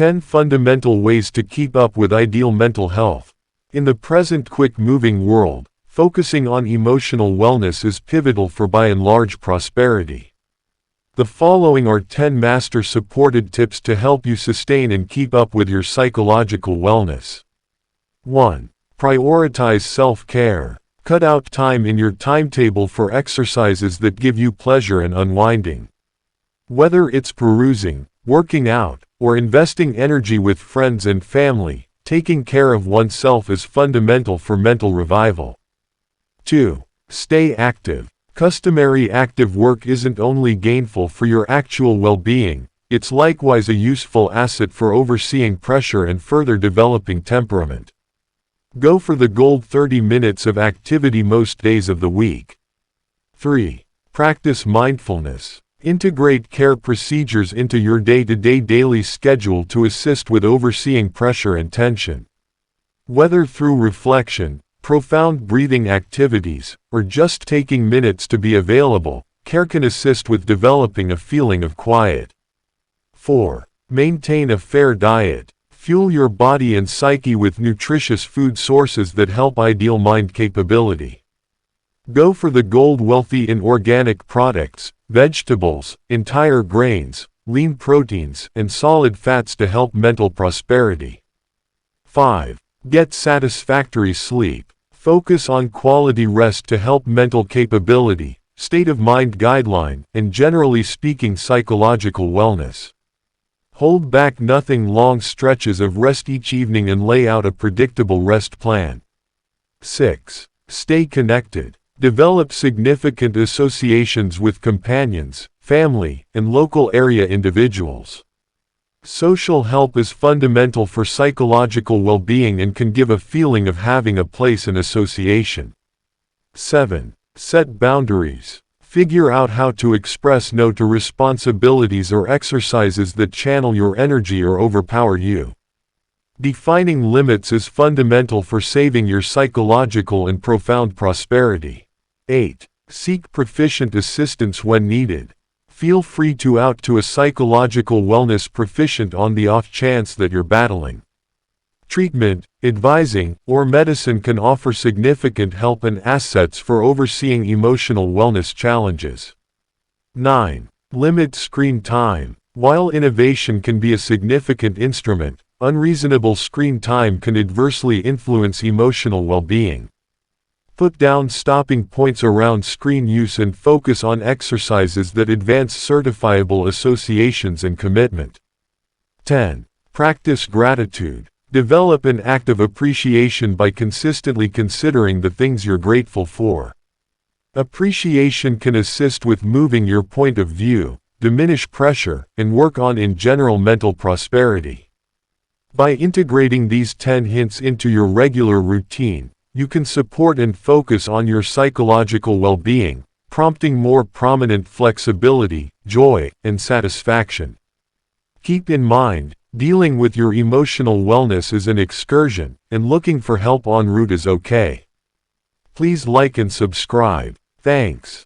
10 Fundamental Ways to Keep Up with Ideal Mental Health. In the present quick-moving world, focusing on emotional wellness is pivotal for by and large prosperity. The following are 10 master-supported tips to help you sustain and keep up with your psychological wellness. 1. Prioritize self-care. Cut out time in your timetable for exercises that give you pleasure and unwinding. Whether it's perusing, working out, or investing energy with friends and family, taking care of oneself is fundamental for mental revival. 2. Stay active. Customary active work isn't only gainful for your actual well-being, it's likewise a useful asset for overseeing pressure and further developing temperament. Go for the gold 30 minutes of activity most days of the week. 3. Practice mindfulness. Integrate care procedures into your day-to-day daily schedule to assist with overseeing pressure and tension. Whether through reflection, profound breathing activities, or just taking minutes to be available, care can assist with developing a feeling of quiet. 4. Maintain a fair diet. Fuel your body and psyche with nutritious food sources that help ideal mind capability. Go for the gold wealthy in organic products, vegetables, entire grains, lean proteins, and solid fats to help mental prosperity. 5. Get satisfactory sleep. Focus on quality rest to help mental capability, state of mind guideline, and generally speaking psychological wellness. Hold back nothing long stretches of rest each evening and lay out a predictable rest plan. 6. Stay connected. Develop significant associations with companions, family, and local area individuals. Social help is fundamental for psychological well-being and can give a feeling of having a place in association. 7. Set boundaries. Figure out how to express no to responsibilities or exercises that channel your energy or overpower you. Defining limits is fundamental for saving your psychological and profound prosperity. 8. Seek proficient assistance when needed. Feel free to out to a psychological wellness proficient on the off chance that you're battling. Treatment, advising, or medicine can offer significant help and assets for overseeing emotional wellness challenges. 9. Limit screen time. While innovation can be a significant instrument, unreasonable screen time can adversely influence emotional well-being. Put down stopping points around screen use and focus on exercises that advance certifiable associations and commitment. 10. Practice gratitude. Develop an active appreciation by consistently considering the things you're grateful for. Appreciation can assist with moving your point of view, diminish pressure, and work on in general mental prosperity. By integrating these 10 hints into your regular routine, you can support and focus on your psychological well-being, prompting more prominent flexibility, joy, and satisfaction. Keep in mind, dealing with your emotional wellness is an excursion, and looking for help en route is okay. Please like and subscribe. Thanks.